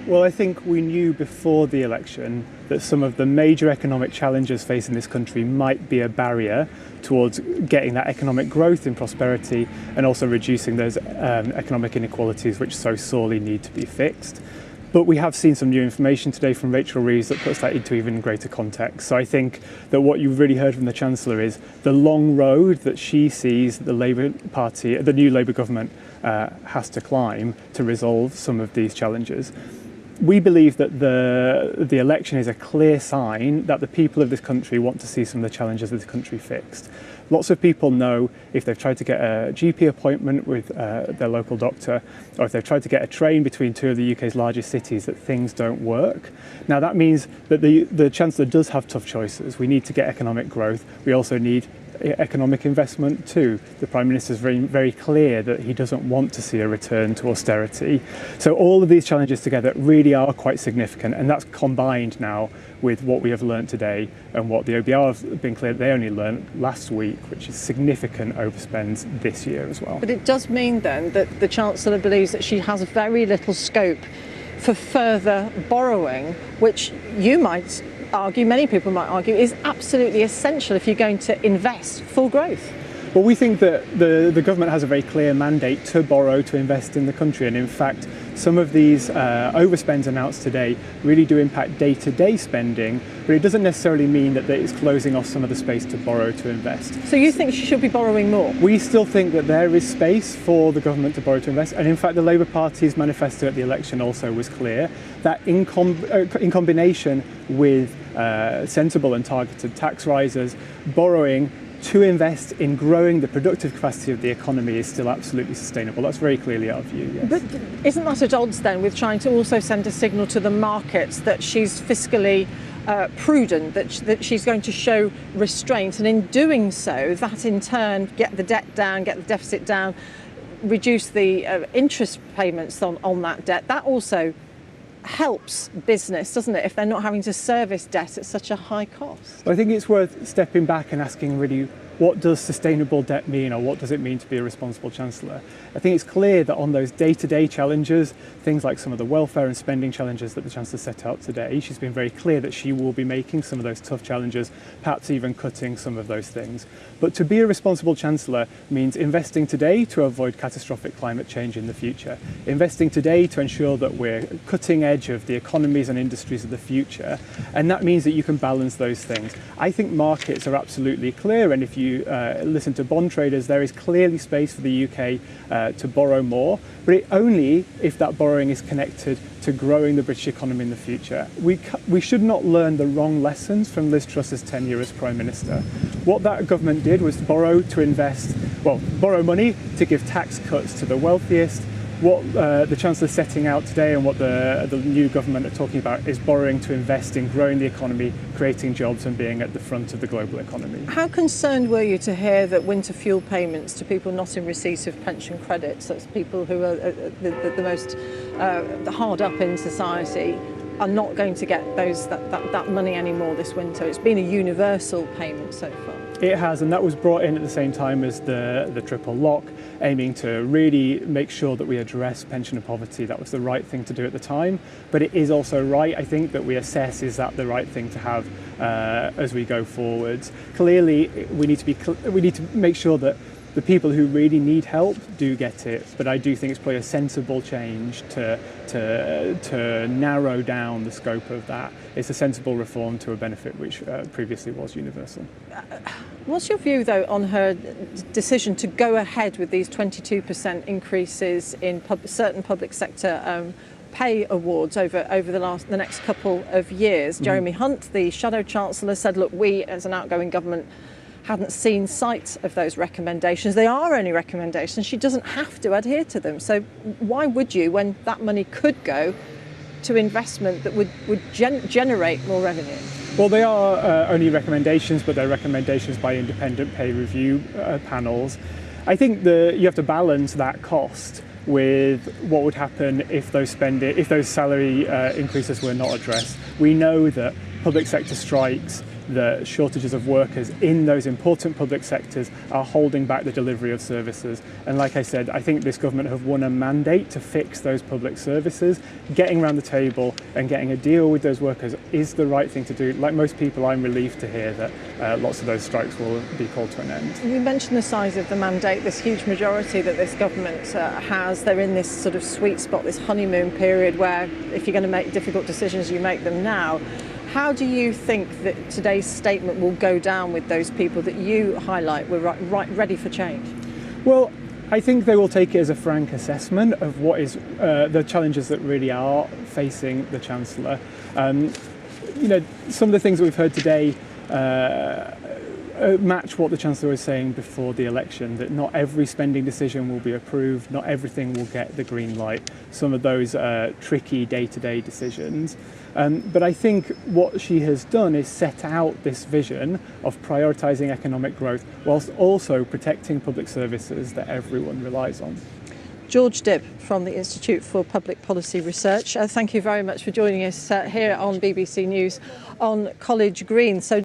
Well, I think we knew before the election that some of the major economic challenges facing this country might be a barrier towards getting that economic growth and prosperity, and also reducing those economic inequalities which so sorely need to be fixed. But we have seen some new information today from Rachel Reeves that puts that into even greater context. So I think that what you've really heard from the Chancellor is the long road that she sees the Labour Party, the new Labour government, has to climb to resolve some of these challenges. We believe that the election is a clear sign that the people of this country want to see some of the challenges of this country fixed. Lots of people know if they've tried to get a GP appointment with their local doctor, or if they've tried to get a train between two of the UK's largest cities, that things don't work. Now that means that the Chancellor does have tough choices. We need to get economic growth. We also need economic investment too. The Prime Minister is very, very clear that he doesn't want to see a return to austerity. So all of these challenges together really are quite significant, and that's combined now with what we have learned today and what the OBR have been clear that they only learned last week, which is significant overspends this year as well. But it does mean then that the Chancellor believes that she has very little scope for further borrowing, which you might argue, many people might argue, is absolutely essential if you're going to invest for growth. Well, we think that the government has a very clear mandate to borrow to invest in the country, and in fact some of these overspends announced today really do impact day-to-day spending, but it doesn't necessarily mean that it's closing off some of the space to borrow to invest. So you think she should be borrowing more? We still think that there is space for the government to borrow to invest, and in fact the Labour Party's manifesto at the election also was clear that in combination with sensible and targeted tax rises, borrowing to invest in growing the productive capacity of the economy is still absolutely sustainable. That's very clearly our view, yes. But isn't that at odds then with trying to also send a signal to the markets that she's fiscally prudent, that she's going to show restraint, and in doing so, that in turn get the debt down, get the deficit down, reduce the interest payments on that debt? That also helps business, doesn't it, if they're not having to service debt at such a high cost? Well, I think it's worth stepping back and asking really, what does sustainable debt mean, or what does it mean to be a responsible Chancellor? I think it's clear that on those day-to-day challenges, things like some of the welfare and spending challenges that the Chancellor set out today, she's been very clear that she will be making some of those tough challenges, perhaps even cutting some of those things. But to be a responsible Chancellor means investing today to avoid catastrophic climate change in the future, investing today to ensure that we're cutting edge of the economies and industries of the future, and that means that you can balance those things. I think markets are absolutely clear, and if you listen to bond traders, there is clearly space for the UK to borrow more, but only if that borrowing is connected to growing the British economy in the future. We should not learn the wrong lessons from Liz Truss's tenure as Prime Minister. What that government did was borrow to invest, well, borrow money to give tax cuts to the wealthiest. What the Chancellor's setting out today and what the new government are talking about is borrowing to invest in growing the economy, creating jobs and being at the front of the global economy. How concerned were you to hear that winter fuel payments to people not in receipt of pension credits, that's people who are the most hard up in society, are not going to get that money anymore this winter? It's been a universal payment so far. It has, and that was brought in at the same time as the triple lock, aiming to really make sure that we address pension and poverty. That was the right thing to do at the time, but it is also right, I think, that we assess, is that the right thing to have as we go forwards. Clearly, we need to make sure that the people who really need help do get it, but I do think it's probably a sensible change to narrow down the scope of that. It's a sensible reform to a benefit which previously was universal. What's your view, though, on her decision to go ahead with these 22% increases in certain public sector pay awards over the next couple of years? Jeremy Hunt, the Shadow Chancellor, said, look, we as an outgoing government hadn't seen sight of those recommendations. They are only recommendations. She doesn't have to adhere to them. So why would you, when that money could go to investment that would generate more revenue? Well, they are only recommendations, but they're recommendations by independent pay review panels. I think you have to balance that cost with what would happen if those salary increases were not addressed. We know that public sector strikes the shortages of workers in those important public sectors are holding back the delivery of services. And like I said, I think this government have won a mandate to fix those public services. Getting around the table and getting a deal with those workers is the right thing to do. Like most people, I'm relieved to hear that lots of those strikes will be called to an end. You mentioned the size of the mandate, this huge majority that this government has. They're in this sort of sweet spot, this honeymoon period where if you're going to make difficult decisions, you make them now. How do you think that today's statement will go down with those people that you highlight were ready for change? Well, I think they will take it as a frank assessment of what is the challenges that really are facing the Chancellor. Some of the things that we've heard today match what the Chancellor was saying before the election, that not every spending decision will be approved, not everything will get the green light. Some of those tricky day-to-day decisions. But I think what she has done is set out this vision of prioritising economic growth whilst also protecting public services that everyone relies on. George Dibb from the Institute for Public Policy Research. Thank you very much for joining us here on BBC News on College Green. So